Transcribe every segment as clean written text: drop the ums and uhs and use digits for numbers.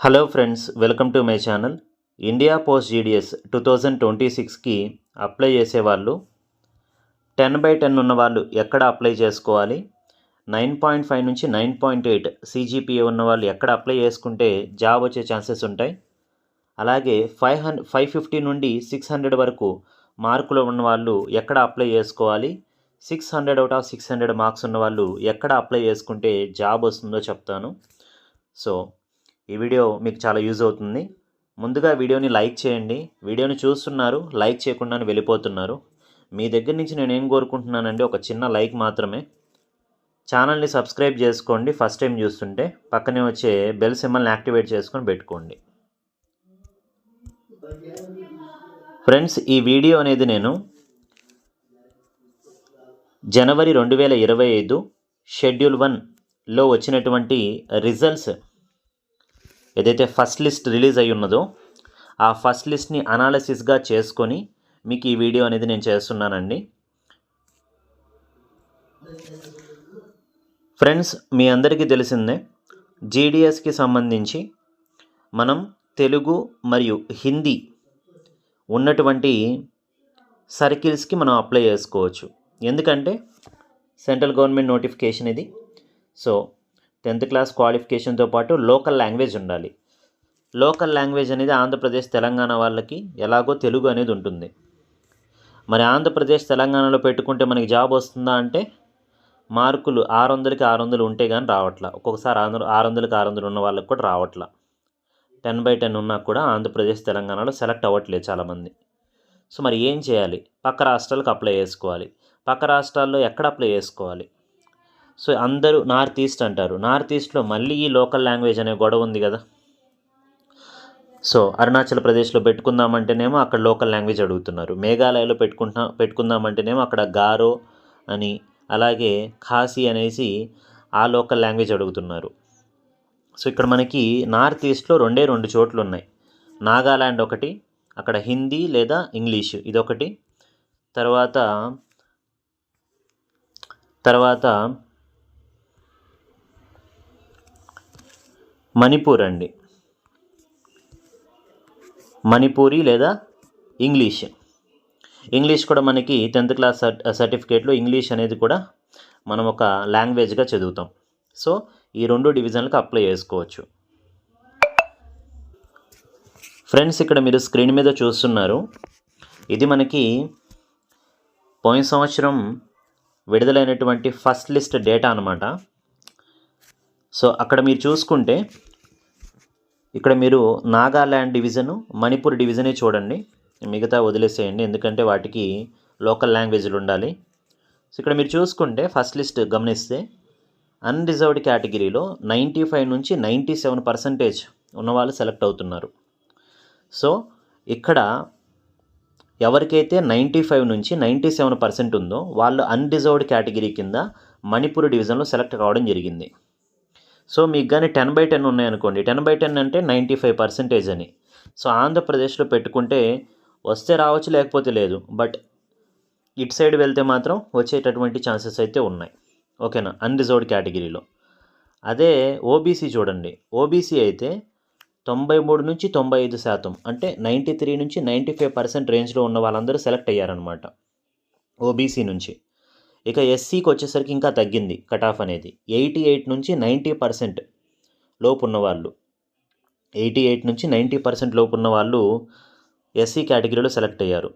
Hello friends, welcome to my channel. India post GDS 2026కి apply చేసేవాళ్ళు 10/10 ఉన్న వాళ్ళు ఎక్కడ అప్లై చేసుకోవాలి, 9.5 నుంచి 9.8 CGPA ఉన్న వాళ్ళు ఎక్కడ అప్లై చేసుకుంటే జాబ్ వచ్చే ఛాన్సెస్ ఉంటాయి, అలాగే 550 నుండి 600 వరకు మార్కులు ఉన్న వాళ్ళు ఎక్కడ అప్లై చేసుకోవాలి, 600 అవుట్ ఆఫ్ 600 మార్క్స్ ఉన్న వాళ్ళు ఎక్కడ అప్లై చేసుకుంటే జాబ్ వస్తుందో చెప్తాను. సో ఈ వీడియో మీకు చాలా యూజ్ అవుతుంది. ముందుగా వీడియోని లైక్ చేయండి. వీడియోని చూస్తున్నారు, లైక్ చేయకుండానే వెళ్ళిపోతున్నారు. మీ దగ్గర నుంచి నేను ఏం కోరుకుంటున్నానండి, ఒక చిన్న లైక్ మాత్రమే. ఛానల్ని సబ్స్క్రైబ్ చేసుకోండి ఫస్ట్ టైం చూస్తుంటే. పక్కనే వచ్చే బెల్ సింబల్ని యాక్టివేట్ చేసుకొని పెట్టుకోండి. ఫ్రెండ్స్, ఈ వీడియో అనేది నేను జనవరి 2025 షెడ్యూల్ 1లో వచ్చినటువంటి రిజల్ట్స్ ఏదైతే ఫస్ట్ లిస్ట్ రిలీజ్ అయ్యి ఉన్నదో ఆ ఫస్ట్ లిస్ట్ని అనాలిసిస్గా చేసుకొని మీకు ఈ వీడియో అనేది నేను చేస్తున్నానండి. ఫ్రెండ్స్, మీ అందరికీ తెలిసిందే, జీడిఎస్కి సంబంధించి మనం తెలుగు మరియు హిందీ ఉన్నటువంటి సర్కిల్స్కి మనం అప్లై చేసుకోవచ్చు. ఎందుకంటే సెంట్రల్ గవర్నమెంట్ నోటిఫికేషన్ ఇది. సో 10th క్లాస్ క్వాలిఫికేషన్తో పాటు లోకల్ లాంగ్వేజ్ ఉండాలి. లోకల్ లాంగ్వేజ్ అనేది ఆంధ్రప్రదేశ్ తెలంగాణ వాళ్ళకి ఎలాగో తెలుగు అనేది ఉంటుంది. మరి ఆంధ్రప్రదేశ్ తెలంగాణలో పెట్టుకుంటే మనకి జాబ్ వస్తుందా అంటే మార్కులు 600కి 600 ఉంటే కానీ రావట్లా. ఒక్కొక్కసారి 600కి 600 ఉన్న వాళ్ళకి కూడా రావట్లా. 10/10 ఉన్నా కూడా ఆంధ్రప్రదేశ్ తెలంగాణలో సెలెక్ట్ అవ్వట్లేదు చాలామంది. సో మరి ఏం చేయాలి? పక్క రాష్ట్రాలకు అప్లై చేసుకోవాలి. పక్క రాష్ట్రాల్లో ఎక్కడ అప్లై చేసుకోవాలి? సో అందరూ నార్త్ ఈస్ట్ అంటారు. నార్త్ ఈస్ట్లో మళ్ళీ ఈ లోకల్ లాంగ్వేజ్ అనే గొడవ ఉంది కదా. సో అరుణాచల్ ప్రదేశ్లో పెట్టుకుందామంటేనేమో అక్కడ లోకల్ లాంగ్వేజ్ అడుగుతున్నారు. మేఘాలయలో పెట్టుకుందామంటేనేమో అక్కడ గారో అని, అలాగే ఖాసీ అనేసి ఆ లోకల్ లాంగ్వేజ్ అడుగుతున్నారు. సో ఇక్కడ మనకి నార్త్ ఈస్ట్లో రెండు చోట్లు ఉన్నాయి. నాగాల్యాండ్ ఒకటి, అక్కడ హిందీ లేదా ఇంగ్లీషు ఇదొకటి. తర్వాత మణిపూర్ అండి, మణిపూరి లేదా ఇంగ్లీష్ కూడా మనకి 10th క్లాస్ సర్టిఫికేట్లో ఇంగ్లీష్ అనేది కూడా మనం ఒక లాంగ్వేజ్గా చదువుతాం. సో ఈ 2 డివిజన్లకు అప్లై చేసుకోవచ్చు. ఫ్రెండ్స్, ఇక్కడ మీరు స్క్రీన్ మీద చూస్తున్నారు, ఇది మనకి పోయిన సంవత్సరం విడుదలైనటువంటి ఫస్ట్ లిస్ట్ డేటా అనమాట. సో అక్కడ మీరు చూసుకుంటే ఇక్కడ మీరు నాగాల్యాండ్ డివిజను, మణిపూర్ డివిజనే చూడండి, మిగతా వదిలేసేయండి ఎందుకంటే వాటికి లోకల్ లాంగ్వేజ్లు ఉండాలి. సో ఇక్కడ మీరు చూసుకుంటే ఫస్ట్ లిస్ట్ గమనిస్తే అన్రిజర్వ్డ్ కేటగిరీలో 95 నుంచి 97% ఉన్నవాళ్ళు సెలెక్ట్ అవుతున్నారు. సో ఇక్కడ ఎవరికైతే 95 నుంచి 97% ఉందో వాళ్ళు అన్రిజర్వ్డ్ కేటగిరీ కింద మణిపూర్ డివిజన్లో సెలెక్ట్ కావడం జరిగింది. సో మీకు కానీ 10/10 ఉన్నాయనుకోండి, 10/10 అంటే 95% అని. సో ఆంధ్రప్రదేశ్లో పెట్టుకుంటే వస్తే రావచ్చు, లేకపోతే లేదు. బట్ ఇటు సైడ్ వెళ్తే మాత్రం వచ్చేటటువంటి ఛాన్సెస్ అయితే ఉన్నాయి. ఓకేనా, అన్రిజర్వ్డ్ కేటగిరీలో. అదే ఓబీసీ చూడండి, ఓబీసీ అయితే 93 నుంచి 95% అంటే 93 నుంచి 95% రేంజ్లో ఉన్న వాళ్ళందరూ సెలెక్ట్ అయ్యారనమాట ఓబీసీ నుంచి. ఇక ఎస్సీకి వచ్చేసరికి ఇంకా తగ్గింది కట్ ఆఫ్ అనేది. 88 నుంచి 90% లోపు ఉన్నవాళ్ళు, 88 నుంచి 90% లోపు ఉన్న వాళ్ళు ఎస్సీ కేటగిరీలో సెలెక్ట్ అయ్యారు.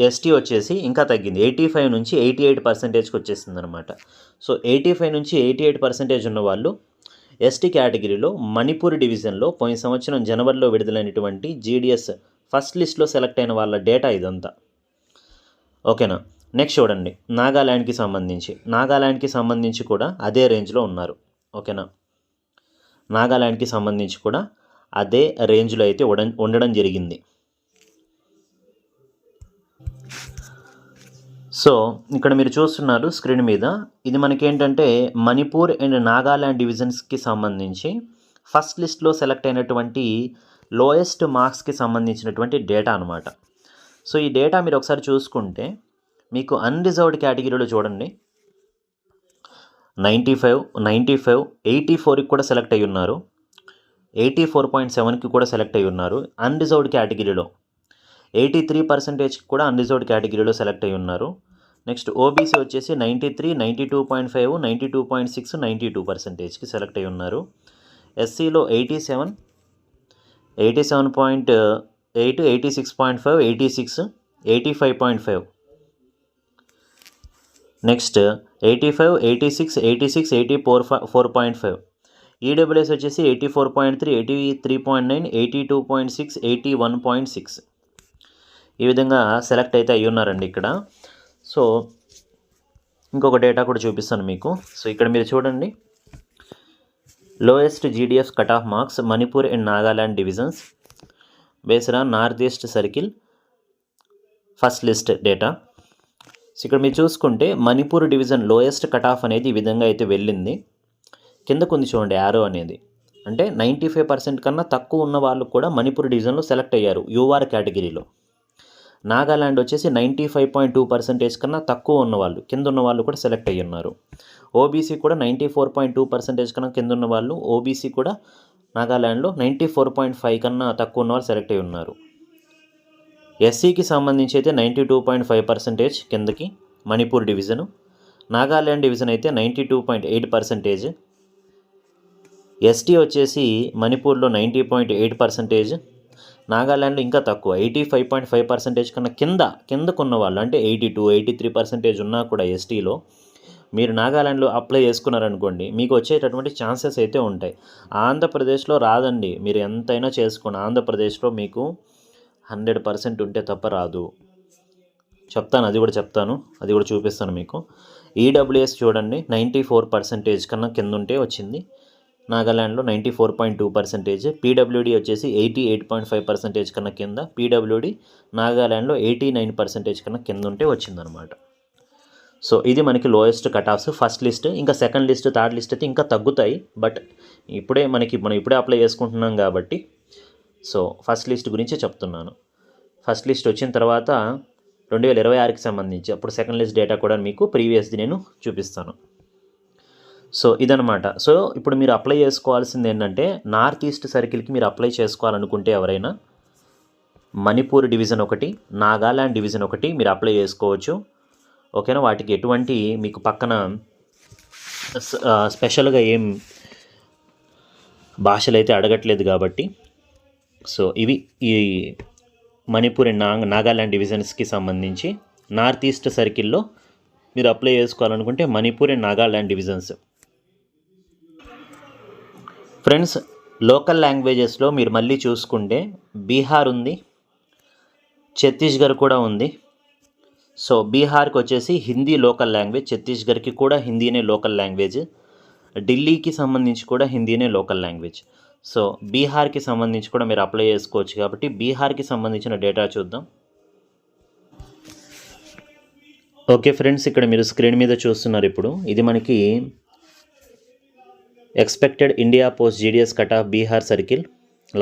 ఎస్టీ వచ్చేసి ఇంకా తగ్గింది, 85 నుంచి 88%కి వచ్చేసింది అనమాట. సో 85 నుంచి 88% ఉన్న వాళ్ళు ఎస్టీ కేటగిరీలో మణిపూర్ డివిజన్లో పోయిన సంవత్సరం జనవరిలో విడుదలైనటువంటి జీడిఎస్ ఫస్ట్ లిస్ట్లో సెలెక్ట్ అయిన వాళ్ళ డేటా ఇదంతా. ఓకేనా, నెక్స్ట్ చూడండి, నాగాల్యాండ్కి సంబంధించి కూడా అదే రేంజ్లో ఉన్నారు. ఓకేనా, నాగాల్యాండ్కి సంబంధించి కూడా అదే రేంజ్లో అయితే ఉండడం జరిగింది. సో ఇక్కడ మీరు చూస్తున్నారు స్క్రీన్ మీద, ఇది మనకేంటంటే మణిపూర్ అండ్ నాగాల్యాండ్ డివిజన్స్కి సంబంధించి ఫస్ట్ లిస్ట్లో సెలెక్ట్ అయినటువంటి లోయెస్ట్ మార్క్స్కి సంబంధించినటువంటి డేటా అనమాట. సో ఈ డేటా మీరు ఒకసారి చూసుకుంటే మీకు అన్రిజర్వ్డ్ కేటగిరీలో చూడండి 95, 84కి కూడా సెలెక్ట్ అయ్యి ఉన్నారు. 84.7కి కూడా సెలెక్ట్ అయ్యి ఉన్నారు. అన్రిజర్వ్డ్ కేటగిరీలో 83% కూడా అన్రిజర్వ్డ్ కేటగిరీలో సెలెక్ట్ అయ్యి ఉన్నారు. నెక్స్ట్ ఓబీసీ వచ్చేసి 93, 92.5, 92.6, 92%కి సెలెక్ట్ అయ్యి ఉన్నారు. ఎస్సీలో 87, 87.8, 86.5, 86, 85.5. నెక్స్ట్ 85, 86, 86, 84.5. ఈడబ్ల్యూఎస్ వచ్చేసి 84.3, 83.9, 82.6, 81.6. ఈ విధంగా సెలెక్ట్ అయితే అయ్యి ఉన్నారండి ఇక్కడ. సో ఇంకొక డేటా కూడా చూపిస్తాను మీకు. సో ఇక్కడ మీరు చూడండి, lowest GDF cut off marks Manipur and Nagaland divisions based on north east circle first list data. So ఇక్కడ మీరు చూసుకుంటే Manipur division lowest cut off అనేది ఈ విధంగా అయితే వెళ్ళింది. కిందకు ఉంది చూడండి యారో అనేది, అంటే 95% కన్నా తక్కువ ఉన్న వాళ్ళు కూడా మణిపూర్ డివిజన్లో సెలెక్ట్ అయ్యారు యూఆర్ కేటగిరీలో. నాగాల్యాండ్ వచ్చేసి 95.2% కన్నా తక్కువ ఉన్నవాళ్ళు కింద ఉన్న వాళ్ళు కూడా సెలెక్ట్ అయ్యి ఉన్నారు. ఓబీసీ కూడా 94.2% కన్నా కింద ఉన్న వాళ్ళు, ఓబీసీ కూడా నాగాల్యాండ్లో 94.5 కన్నా తక్కువ ఉన్న వాళ్ళు సెలెక్ట్ అయ్యి ఉన్నారు. ఎస్సీకి సంబంధించి అయితే 92.5% కిందకి మణిపూర్ డివిజను, నాగాల్యాండ్ డివిజన్ అయితే 92.8%, ఎస్టీ వచ్చేసి మణిపూర్లో 90.8%, నాగాల్యాండ్లో ఇంకా తక్కువ 85.5% కన్నా కిందకున్న వాళ్ళు, అంటే 82, 83% ఉన్నా కూడా ఎస్టీలో మీరు నాగాల్యాండ్లో అప్లై చేసుకున్నారనుకోండి, మీకు వచ్చేటటువంటి ఛాన్సెస్ అయితే ఉంటాయి. ఆంధ్రప్రదేశ్లో రాదండి, మీరు ఎంతైనా చేసుకోండి. ఆంధ్రప్రదేశ్లో మీకు 100% ఉంటే తప్ప రాదు. చెప్తాను, అది కూడా చూపిస్తాను మీకు. ఈడబ్ల్యూఎస్ చూడండి 94% కన్నా కింద ఉంటే వచ్చింది, నాగాల్యాండ్లో 94.2%. పీడబ్ల్యూడి వచ్చేసి 88.5% కన్నా కింద, పీడబ్ల్యూడి నాగాల్యాండ్లో 89% కన్నా కింద ఉంటే వచ్చిందనమాట. సో ఇది మనకి lowest cut offs first list. ఇంకా సెకండ్ లిస్ట్, థర్డ్ లిస్ట్ అయితే ఇంకా తగ్గుతాయి. బట్ మనం ఇప్పుడే అప్లై చేసుకుంటున్నాం కాబట్టి సో ఫస్ట్ లిస్ట్ గురించి చెప్తున్నాను. ఫస్ట్ లిస్ట్ వచ్చిన తర్వాత 2026కి సంబంధించి అప్పుడు సెకండ్ లిస్ట్ డేటా కూడా మీకు ప్రీవియస్ది నేను చూపిస్తాను. సో ఇదనమాట. సో ఇప్పుడు మీరు అప్లై చేసుకోవాల్సింది ఏంటంటే, నార్త్ ఈస్ట్ సర్కిల్కి మీరు అప్లై చేసుకోవాలనుకుంటే ఎవరైనా మణిపూర్ డివిజన్ ఒకటి, నాగాల్యాండ్ డివిజన్ ఒకటి మీరు అప్లై చేసుకోవచ్చు. ఓకేనా. వాటికి ఎటువంటి మీకు పక్కన స్పెషల్గా ఏం భాషలు అయితే అడగట్లేదు కాబట్టి. సో ఇవి ఈ మణిపూర్ అండ్ నాగాల్యాండ్ డివిజన్స్కి సంబంధించి నార్త్ ఈస్ట్ సర్కిల్లో మీరు అప్లై చేసుకోవాలనుకుంటే Manipur and Nagaland divisions. Friends, local లాంగ్వేజెస్లో మీరు మళ్ళీ చూసుకుంటే బీహార్ ఉంది, ఛత్తీస్గఢ్ కూడా ఉంది. సో బీహార్కి వచ్చేసి హిందీ లోకల్ లాంగ్వేజ్, ఛత్తీస్గఢ్కి కూడా హిందీనే లోకల్ లాంగ్వేజ్, ఢిల్లీకి సంబంధించి కూడా హిందీనే లోకల్ లాంగ్వేజ్. సో బీహార్కి సంబంధించి కూడా మీరు అప్లై చేసుకోవచ్చు కాబట్టి బీహార్కి సంబంధించిన డేటా చూద్దాం. ఓకే ఫ్రెండ్స్, ఇక్కడ మీరు స్క్రీన్ మీద చూస్తున్నారు. ఇప్పుడు ఇది మనకి expected India post GDS cut off Bihar circle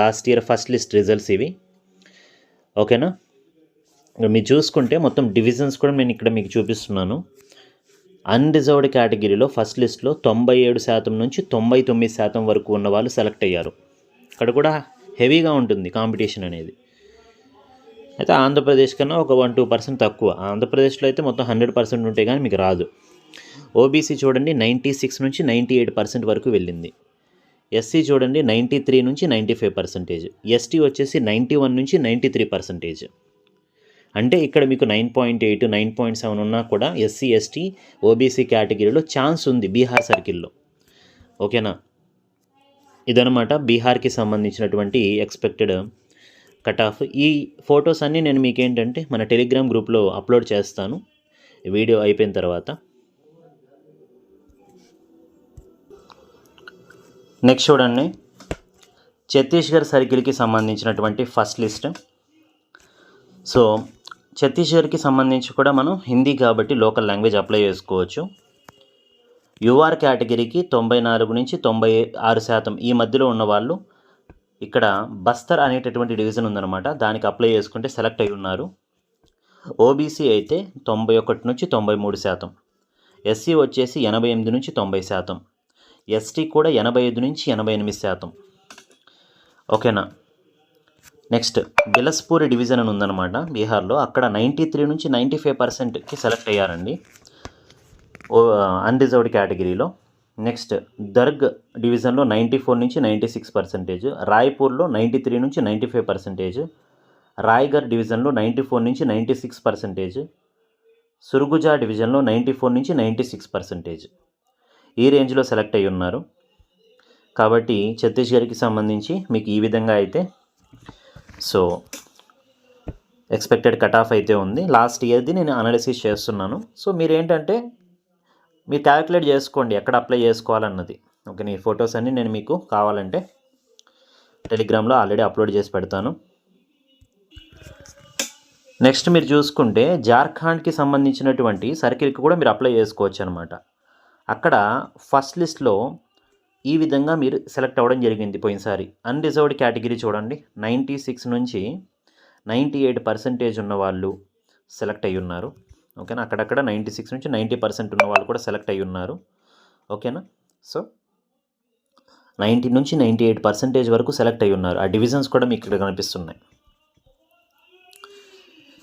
last year first list results ఇవి. ఓకేనా. మీరు చూసుకుంటే మొత్తం డివిజన్స్ కూడా నేను ఇక్కడ మీకు చూపిస్తున్నాను. అన్రిజర్వ్డ్ కేటగిరీలో ఫస్ట్ లిస్ట్లో 97% నుంచి 99% వరకు ఉన్న వాళ్ళు సెలెక్ట్ అయ్యారు. ఇక్కడ కూడా హెవీగా ఉంటుంది కాంపిటీషన్ అనేది. అయితే ఆంధ్రప్రదేశ్ కన్నా ఒక 1-2% తక్కువ. ఆంధ్రప్రదేశ్లో అయితే మొత్తం 100% ఉంటే కానీ మీకు రాదు. ఓబీసీ చూడండి 96 నుంచి 98% వరకు వెళ్ళింది. ఎస్సీ చూడండి 93 నుంచి 95%. ఎస్టీ వచ్చేసి 91 నుంచి 93%. అంటే ఇక్కడ మీకు 9.8, 9.7 ఉన్నా కూడా ఎస్సీ, ఎస్టీ, ఓబీసీ కేటగిరీలో ఛాన్స్ ఉంది బీహార్ సర్కిల్లో. ఓకేనా. ఇదనమాట బీహార్కి సంబంధించినటువంటి ఎక్స్పెక్టెడ్ కట్ ఆఫ్. ఈ ఫొటోస్ అన్నీ నేను మీకు ఏంటంటే మన టెలిగ్రామ్ గ్రూప్లో అప్లోడ్ చేస్తాను వీడియో అయిపోయిన తర్వాత. నెక్స్ట్ చూడండి, ఛత్తీస్గఢ్ సర్కిల్కి సంబంధించినటువంటి ఫస్ట్ లిస్ట్. సో ఛత్తీస్గఢ్కి సంబంధించి కూడా మనం హిందీ కాబట్టి లోకల్ లాంగ్వేజ్ అప్లై చేసుకోవచ్చు. యూఆర్ కేటగిరీకి 94 నుంచి 96% ఈ మధ్యలో ఉన్నవాళ్ళు ఇక్కడ బస్తర్ అనేటటువంటి డివిజన్ ఉందన్నమాట, దానికి అప్లై చేసుకుంటే సెలెక్ట్ అయి ఉన్నారు. ఓబీసీ అయితే 91 నుంచి 93%, ఎస్సీ వచ్చేసి 88 నుంచి 90%, ఎస్టీ కూడా 85 నుంచి 88%. ఓకేనా. నెక్స్ట్ బిలస్పూర్ డివిజన్ అని ఉందన్నమాట బీహార్లో. అక్కడ 93 నుంచి 95%కి సెలెక్ట్ అయ్యారండి అన్రిజర్వ్డ్ కేటగిరీలో. నెక్స్ట్ దర్గ్ డివిజన్లో 94 నుంచి 96%, రాయ్పూర్లో 93 నుంచి 95%, రాయ్గర్ డివిజన్లో 94 నుంచి 96%, సుర్గుజా డివిజన్లో 94 నుంచి 96%. ఈ రేంజ్లో సెలెక్ట్ అయ్యి ఉన్నారు. కాబట్టి ఛత్తీస్గఢ్కి సంబంధించి మీకు ఈ విధంగా అయితే సో ఎక్స్పెక్టెడ్ కట్ ఆఫ్ అయితే ఉంది. లాస్ట్ ఇయర్ది నేను అనాలిసిస్ చేస్తున్నాను. సో మీరేంటంటే మీరు క్యాలిక్యులేట్ చేసుకోండి ఎక్కడ అప్లై చేసుకోవాలన్నది. ఓకే, ఈ ఫొటోస్ అన్నీ నేను మీకు కావాలంటే టెలిగ్రామ్లో ఆల్రెడీ అప్లోడ్ చేసి పెడతాను. నెక్స్ట్ మీరు చూసుకుంటే జార్ఖండ్కి సంబంధించినటువంటి సర్కిల్కి కూడా మీరు అప్లై చేసుకోవచ్చు అనమాట. అక్కడ ఫస్ట్ లిస్ట్లో ఈ విధంగా మీరు సెలెక్ట్ అవ్వడం జరిగింది పోయినసారి. అన్రిజర్వ్డ్ కేటగిరీ చూడండి, 96 నుంచి 98% ఉన్న వాళ్ళు సెలెక్ట్ అయ్యి ఉన్నారు. ఓకేనా, అక్కడక్కడ 96 నుంచి 90% ఉన్న వాళ్ళు కూడా సెలెక్ట్ అయ్యి ఉన్నారు. ఓకేనా, సో 90 నుంచి 98% వరకు సెలెక్ట్ అయ్యి ఉన్నారు. ఆ డివిజన్స్ కూడా మీకు ఇక్కడ కనిపిస్తున్నాయి.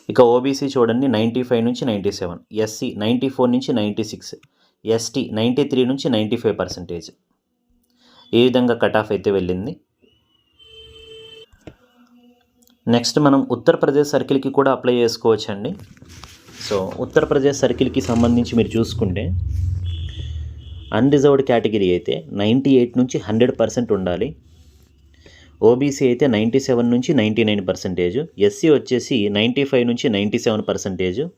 ఇక ఓబీసీ చూడండి 95 నుంచి 97, ఎస్సీ 94 నుంచి 96, ఎస్టీ 93 నుంచి 95%. ఈ విధంగా కట్ ఆఫ్ అయితే వెళ్ళింది. నెక్స్ట్ మనం ఉత్తరప్రదేశ్ సర్కిల్కి కూడా అప్లై చేసుకోవచ్చండి. సో ఉత్తరప్రదేశ్ సర్కిల్కి సంబంధించి మీరు చూసుకుంటే అన్రిజర్వ్డ్ కేటగిరీ అయితే 98 నుంచి 100% ఉండాలి. ఓబీసీ అయితే 97 నుంచి 99%, ఎస్సీ వచ్చేసి 95 నుంచి 97%,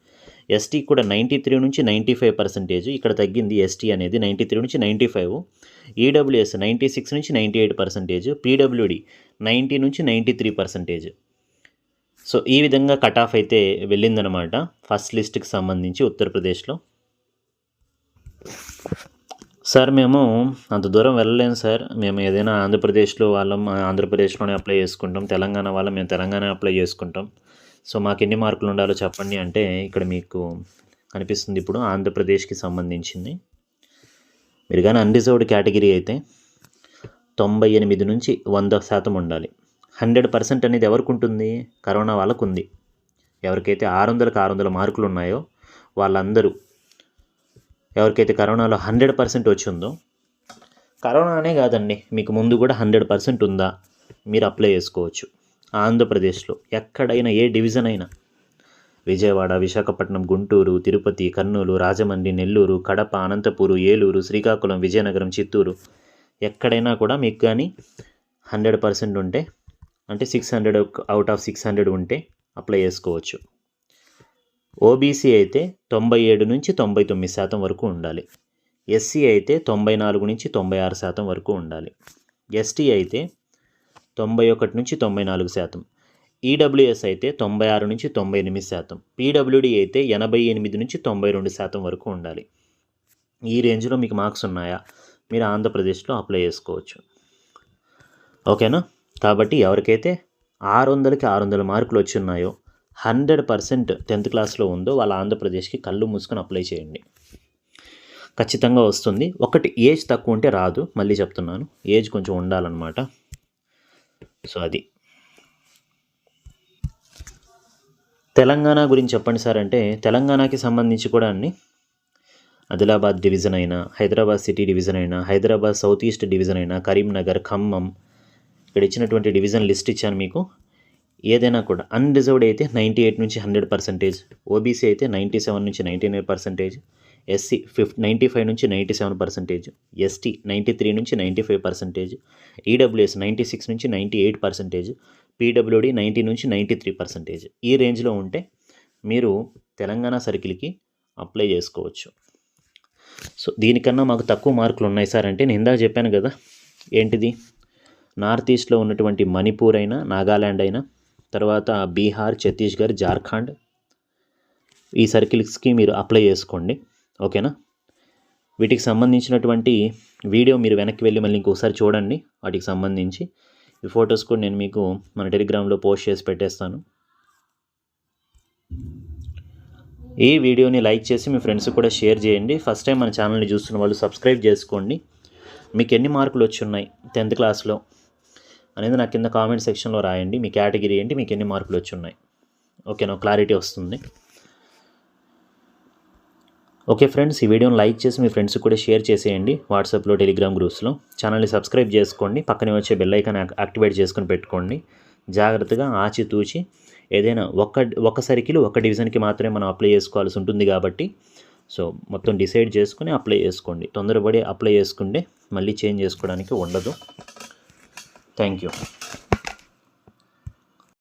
ఎస్టీ కూడా 93 నుంచి 95%. ఇక్కడ తగ్గింది ఎస్టీ అనేది 93 నుంచి 95, ఈడబ్ల్యూఎస్ 96 నుంచి 98%, పీడబ్ల్యూడి 90 నుంచి 93%. సో ఈ విధంగా కట్ ఆఫ్ అయితే వెళ్ళిందనమాట ఫస్ట్ లిస్ట్కి సంబంధించి ఉత్తరప్రదేశ్లో. సార్ మేము అంత దూరం వెళ్ళలేము సార్, మేము ఏదైనా ఆంధ్రప్రదేశ్లో వాళ్ళం ఆంధ్రప్రదేశ్లోనే అప్లై చేసుకుంటాం, తెలంగాణ వాళ్ళం మేము తెలంగాణ అప్లై చేసుకుంటాం, సో మాకు ఎన్ని మార్కులు ఉండాలో చెప్పండి అంటే ఇక్కడ మీకు కనిపిస్తుంది. ఇప్పుడు ఆంధ్రప్రదేశ్కి సంబంధించింది మీరు కానీ అన్రిజర్వ్డ్ కేటగిరీ అయితే 98 నుంచి 100% ఉండాలి. 100% అనేది ఎవరికి ఉంటుంది? కరోనా వాళ్ళకు ఉంది. ఎవరికైతే 600కి 600 మార్కులు ఉన్నాయో వాళ్ళందరూ, ఎవరికైతే కరోనాలో 100% వచ్చిందో, కరోనానే కాదండి మీకు ముందు కూడా 100% ఉందా మీరు అప్లై చేసుకోవచ్చు. ఆంధ్రప్రదేశ్లో ఎక్కడైనా ఏ డివిజన్ అయినా, విజయవాడ, విశాఖపట్నం, గుంటూరు, తిరుపతి, కర్నూలు, రాజమండ్రి, నెల్లూరు, కడప, అనంతపూరు, ఏలూరు, శ్రీకాకుళం, విజయనగరం, చిత్తూరు, ఎక్కడైనా కూడా మీకు కానీ 100% ఉంటే, అంటే 600 అవుట్ ఆఫ్ 600 ఉంటే అప్లై చేసుకోవచ్చు. ఓబీసీ అయితే 97 నుంచి 99% వరకు ఉండాలి. ఎస్సీ అయితే 94 నుంచి 96% వరకు ఉండాలి. ఎస్టీ అయితే 91 నుంచి 94%, ఈడబ్ల్యూఎస్ అయితే 96 నుంచి 98%, పీడబ్ల్యూడి అయితే 88 నుంచి 92% వరకు ఉండాలి. ఈ రేంజ్లో మీకు మార్క్స్ ఉన్నాయా మీరు ఆంధ్రప్రదేశ్లో అప్లై చేసుకోవచ్చు. ఓకేనా, కాబట్టి ఎవరికైతే 600కి 600 మార్కులు వచ్చి ఉన్నాయో 100% 10th క్లాస్లో ఉందో వాళ్ళ ఆంధ్రప్రదేశ్కి కళ్ళు మూసుకొని అప్లై చేయండి, ఖచ్చితంగా వస్తుంది. ఒకటి ఏజ్ తక్కువ ఉంటే రాదు, మళ్ళీ చెప్తున్నాను, ఏజ్ కొంచెం ఉండాలన్నమాట. సో అది. తెలంగాణ గురించి చెప్పండి సార్ అంటే తెలంగాణకి సంబంధించి కూడా అండి ఆదిలాబాద్ డివిజన్ అయినా, హైదరాబాద్ సిటీ డివిజన్ అయినా, హైదరాబాద్ సౌత్ ఈస్ట్ డివిజన్ అయినా, కరీంనగర్, ఖమ్మం, ఇక్కడ ఇచ్చినటువంటి డివిజన్ లిస్ట్ ఇచ్చాను మీకు. ఏదైనా కూడా అన్రిజర్వ్డ్ అయితే 98 నుంచి 100%, ఓబీసీ అయితే 97 నుంచి 99%, ఎస్సీ 95 నుంచి 97%, ఎస్టీ 93 నుంచి 95%, ఈడబ్ల్యూఎస్ 96 నుంచి 98%, పీడబ్ల్యూడి 90 నుంచి 93%. ఈ రేంజ్లో ఉంటే మీరు తెలంగాణ సర్కిల్కి అప్లై చేసుకోవచ్చు. సో దీనికన్నా మాకు తక్కువ మార్కులు ఉన్నాయి సార్ అంటే నేను ఇందాక చెప్పాను కదా, ఏంటిది, నార్త్ ఈస్ట్లో ఉన్నటువంటి మణిపూర్ అయినా, నాగాల్యాండ్ అయినా, తర్వాత బీహార్, ఛత్తీస్గఢ్, జార్ఖండ్, ఈ సర్కిల్స్కి మీరు అప్లై చేసుకోండి. ఓకేనా, వీటికి సంబంధించినటువంటి వీడియో మీరు వెనక్కి వెళ్ళి మళ్ళీ ఇంకొకసారి చూడండి. వాటికి సంబంధించి ఈ ఫొటోస్ కూడా నేను మీకు మన టెలిగ్రామ్లో పోస్ట్ చేసి పెట్టేస్తాను. ఈ వీడియోని లైక్ చేసి మీ ఫ్రెండ్స్కి కూడా షేర్ చేయండి. ఫస్ట్ టైం మన ఛానల్ని చూస్తున్న వాళ్ళు సబ్స్క్రైబ్ చేసుకోండి. మీకు ఎన్ని మార్కులు వచ్చి ఉన్నాయి 10th క్లాస్లో, అనేది నాకు కింద కామెంట్ సెక్షన్లో రాయండి. మీ కేటగిరీ ఏంటి, మీకు ఎన్ని మార్కులు వచ్చి ఉన్నాయి. ఓకేనా, క్లారిటీ వస్తుంది. ఓకే ఫ్రెండ్స్, ఈ వీడియోని లైక్ చేసి మీ ఫ్రెండ్స్కి కూడా షేర్ చేసేయండి. వాట్సాప్లో, టెలిగ్రామ్ గ్రూప్స్లో. ఛానల్ని సబ్స్క్రైబ్ చేసుకోండి. పక్కనే వచ్చే బెల్ ఐకాన్ యాక్టివేట్ చేసుకొని పెట్టుకోండి. జాగ్రత్తగా ఆచితూచి ఏదైనా ఒక సర్కిల్ ఒక డివిజన్కి మాత్రమే మనం అప్లై చేసుకోవాల్సి ఉంటుంది కాబట్టి సో మొత్తం డిసైడ్ చేసుకుని అప్లై చేసుకోండి. తొందరపడి అప్లై చేసుకుంటే మళ్ళీ చేంజ్ చేసుకోవడానికి ఉండదు. Thank you.